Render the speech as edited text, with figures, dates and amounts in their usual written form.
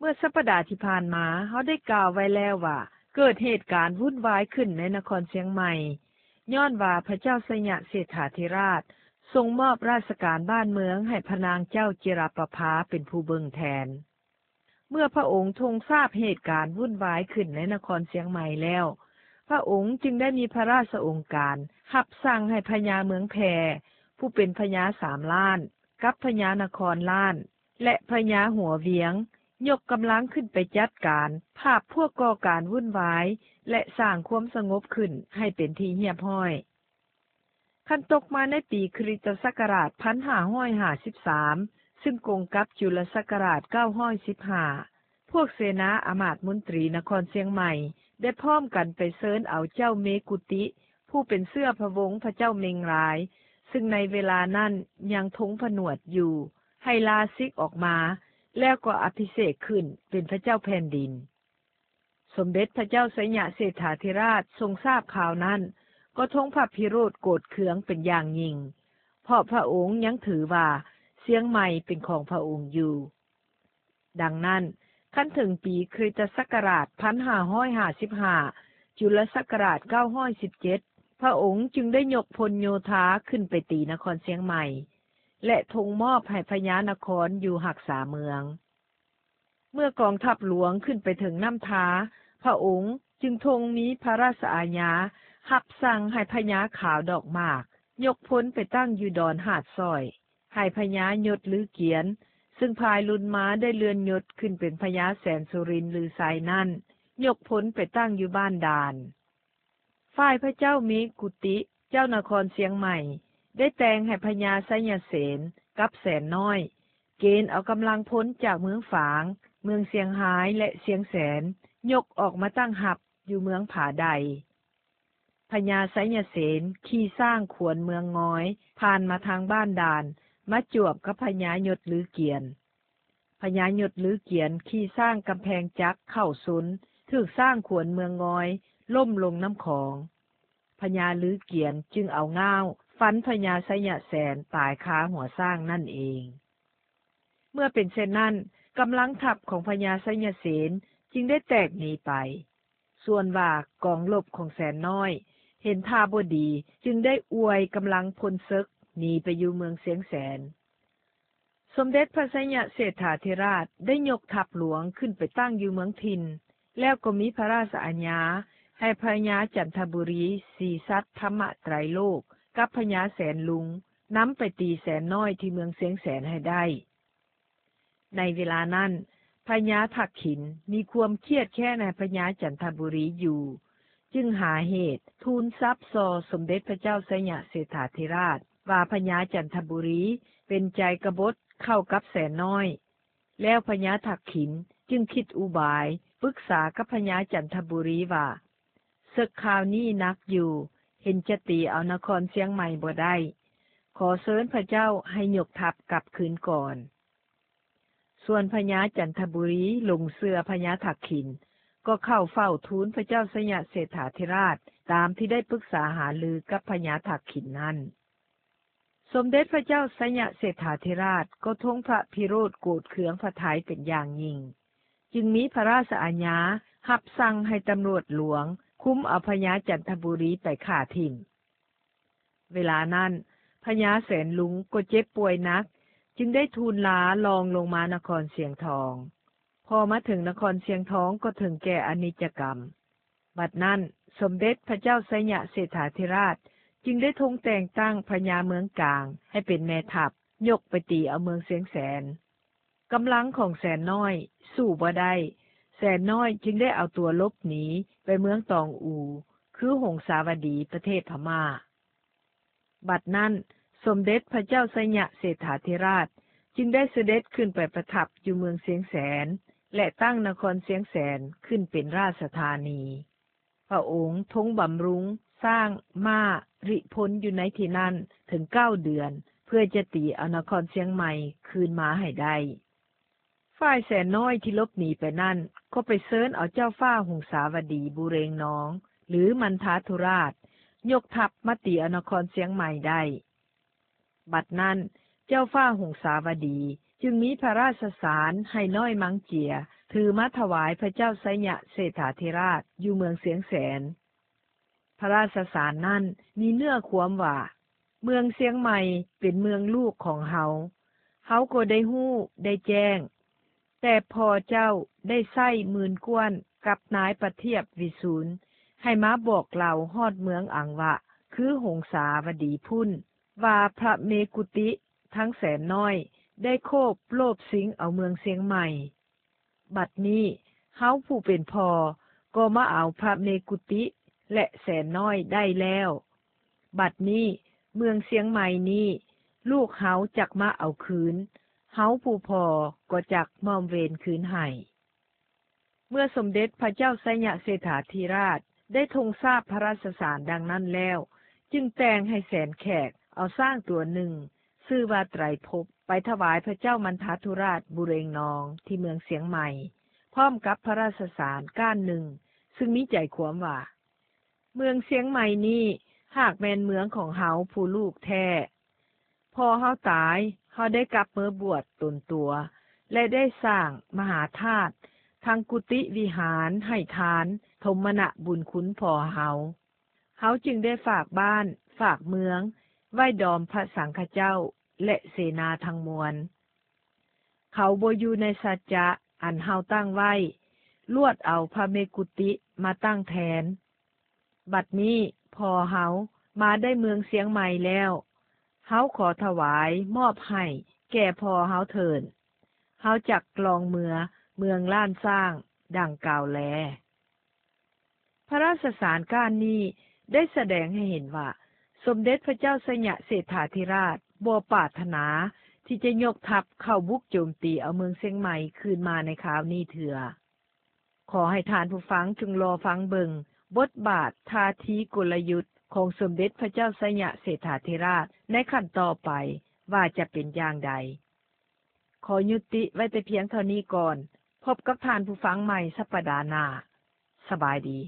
มื่อสัปดาห์ที่ผ่านมาเฮาได้กล่าวไว้แล้วว่าเกิดเหตุการณ์วุ่นวายขึ้นในนครเชียงใหม่ย้อนว่าพระเจ้าสยามเศรษฐาธิราชทรงมอบราชการบ้านเมืองให้พระนางเจ้าจิรประภาเป็นผู้เบิ่งแทนเมื่อพระองค์ทรงทราบเหตุการณ์วุ่นวายขึ้นในนครเชียงใหม่แล้วพระองค์จึงได้มีพระราชโองการรับสั่งให้พญาเมืองแพผู้เป็นพญา3 ล้านกับพญานครล้านและพญาหัวเวียงยกกำลังขึ้นไปจัดการภาพพวกก่อการวุ่นวายและสร้างความสงบขึ้นให้เป็นที่เรียบร้อยคันตกมาในปีคริสตศักราช1553ซึ่งกงกับจุลศักราช915พวกเสนาอมาตย์มนตรีนครเชียงใหม่ได้พร้อมกันไปเชิญเอาเจ้าเมกุติผู้เป็นเสื้อพระวงศ์พระเจ้าเมงรายซึ่งในเวลานั้นยังทงผนวดอยู่ให้ลาสิกออกมาแล้วก็อภิเษกขึ้นเป็นพระเจ้าแผ่นดินสมเด็จพระเจ้าสยามเศรษฐาธิราชทรงทราบข่าวนั้นก็ทรงพระพิโรธโกรธเคืองเป็นอย่างยิ่งเพราะพระองค์ยังถือว่าเชียงใหม่เป็นของพระองค์อยู่ดังนั้นคันถึงปีคริสตศักราช1555จุลศักราช917พระองค์จึงได้ยกพลโยธาขึ้นไปตีนครเชียงใหม่และทรงมอบให้พญานครอยู่รักษาเมืองเมื่อกองทัพหลวงขึ้นไปถึงน้ำทาพระองค์จึงทรงมีพระราชอาญารับสั่งให้พญาขาวดอกหมากยกพลไปตั้งอยู่ดอนหาดซ้อยให้พญายศลือเกียนซึ่งพายลุนม้าได้เลื่อนยศขึ้นเป็นพญาแสนสุรินทร์ลือไซนั่นยกพลไปตั้งอยู่บ้านดานฝ่ายพระเจ้ามีกุติเจ้านครเชียงใหม่ได้แต่งให้พญาไสยเสนกับแสนน้อยเกณฑ์เอากำลังพลจากเมืองฝางเมืองเสียงหายและเสียงแสนยกออกมาตั้งหับอยู่เมืองผาใดพญาไสยเสนขี่สร้างขวนเมืองง้อยผ่านมาทางบ้านดานมาจวบกับพญายศลือเกียนพญายศลือเกียนขี่สร้างกำแพงจักเข้าสุนถูกสร้างขวนเมืองง้อยล่มลงน้ำของพญาลือเกียนจึงเอาง่าวฟันพญาไสยแสนตายคาหัวสร้างนั่นเองเมื่อเป็นเช่นนั้นกำลังทัพของพญาไสยเสนจึงได้แตกหนีไปส่วนว่ากองรบของแสนน้อยเห็นท่าบ่ดีจึงได้อวยกำลังพลศึกหนีไปอยู่เมืองเสียงแสนสมเด็จพระสยามเศรษฐาธิราชได้ยกทัพหลวงขึ้นไปตั้งอยู่เมืองทินแล้วก็มีพระราชอาญาให้พญาจันทบุรีสีสัตธรรมไตรโลกกับพญาแสนลุงนำไปตีแสนน้อยที่เมืองเสียงแสนให้ได้ในเวลานั้นพญาทักษิณมีความเครียดแค้นในพญาจันทบุรีอยู่จึงหาเหตุทูลทรัพย์ซอสมเด็จพระเจ้าสยามเศรษฐาธิราชว่าพญาจันทบุรีเป็นใจกบฏเข้ากับแสนน้อยแล้วพญาทักษิณจึงคิดอุบายปรึกษากับพญาจันทบุรีว่าศึกคราวนี้นักอยู่เห็นจะตีเอานครเชียงใหม่บ่ได้ขอเชิญพระเจ้าให้ยกทัพกลับคืนก่อนส่วนพญาจันทบุรีลงเสือพญาทักษิณก็เข้าเฝ้าทูลพระเจ้าสยามเศรษฐาธิราชตามที่ได้ปรึกษาหารือกับพญาทักษิณนั้นสมเด็จพระเจ้าสยามเศรษฐาธิราชก็ทรงพระพิโรธโกรธเคืองพระทัยเป็นอย่างยิ่งจึงมีพระราชอาญารับสั่งให้ตำรวจหลวงคุมเอาพญาจันทบุรีไปฆ่าทิ้งเวลานั้นพญาแสนลุงก็เจ็บป่วยนักจึงได้ทูลลาลองลงมานครเสียงทองพอมาถึงนครเสียงทองก็ถึงแก่อนิจกรรมบัดนั้นสมเด็จพระเจ้าสยามเศรษฐาธิราชจึงได้ทรงแต่งตั้งพญาเมืองกลางให้เป็นแม่ทัพยกไปตีเอาเมืองเสียงแสนกำลังของแสนน้อยสู้บ่ได้แสนน้อยจึงได้เอาตัวลบหนีไปเมืองตองอูคือหงสาวดีประเทศพม่าบัดนั้นสมเด็จพระเจ้าสยามเศรษฐาธิราชจึงได้เสด็จขึ้นไปประทับอยู่เมืองเสียงแสนและตั้งนครเสียงแสนขึ้นเป็นราชธานีพระองค์ทรงบำรุงสร้างม้าริพลอยู่ในที่นั้นถึง9 เดือนเพื่อจะตีเอานครเชียงใหม่คืนมาให้ได้ฝ่ายแสนน้อยที่ลบหนีไปนั่นก็ไปเชิญเอาเจ้าฟ้าหงสาวดีบุเรงน้องหรือมันทาธุราชยกทัพมาตีนครเชียงใหม่ได้บัดนั้นเจ้าฟ้าหงสาวดีจึ จึงมีพระราชสารให้น้อยมังเจียถือมาถวายพระเจ้าไสยะเศรษฐาธิราชอยู่เมืองเสียงแสนพระราชสารนั้นมีเนื้อความว่าเมืองเสียงใหม่เป็นเมืองลูกของเฮาก็ได้ฮู้ได้แจ้งแต่พอเจ้าได้ใส้หมื่นกวนกับนายประเทียบวิสูรให้มาบอกเราฮอดเมืองอังวะคือหงสาวดีพุ่นว่าพระเมกุติทั้งแสนน้อยได้โคบโลภสิงเอาเมืองเสียงใหม่บัดนี้เฮาผู้เป็นพ่อก็มาเอาพระเมกุติและแสนน้อยได้แล้วบัดนี้เมืองเสียงใหม่นี้ลูกเฮาจักมาเอาคืนเฮาผู้พ่อก็จักมอมเวรคืนให้เมื่อสมเด็จพระเจ้าไสยเศรษฐาธิราชได้ทรงทราบพระราชสารดังนั้นแล้วจึงแต่งให้แสนแขกเอาสร้างตัวหนึ่งชื่อว่าไตรภพไปถวายพระเจ้ามันทาธุราชบุเรงนองที่เมืองเสียงใหม่พร้อมกับพระราชสารก้านหนึ่งซึ่งมีใจความว่าเมืองเสียงใหม่นี้หากแม่นเมืองของเฮาผู้ลูกแท้พอเฮาตายเฮาได้กลับเมื่อบวชตนตัวและได้สร้างมหาธาตุทางกุฏิวิหารให้ทานทมนะบุญคุณพอเฮาจึงได้ฝากบ้านฝากเมืองไว้ดอมพระสังฆเจ้าและเสนาทั้งมวลเขาบ่อยู่ในสัจจะอันเฮาตั้งไว้ลวดเอาพระเมกุติมาตั้งแทนบัดนี้พอเฮามาได้เมืองเสียงใหม่แล้วเฮาขอถวายมอบให้แก่พอเฮาเถิดเฮาจักกลองเมืองล้านสร้างดังกล่าวแลพระราชสารก้านนี้ได้แสดงให้เห็นว่าสมเด็จพระเจ้าไสยเศรษฐาธิราชบ่ปรารถนาที่จะยกทัพเข้าบุกโจมตีเอาเมืองเสียงใหม่คืนมาในคราวนี้เถื่อขอให้ทานผู้ฟังจงรอฟังเบิงบทบาทท่าทีกลยุทธ์ของสมเด็จพระเจ้าไสยเศรษฐาธิราชในขั้นต่อไปว่าจะเป็นอย่างใดขอยุติไว้แต่เพียงเท่านี้ก่อนพบกับทานผู้ฟังใหม่สัปดาห์หน้าสบายดี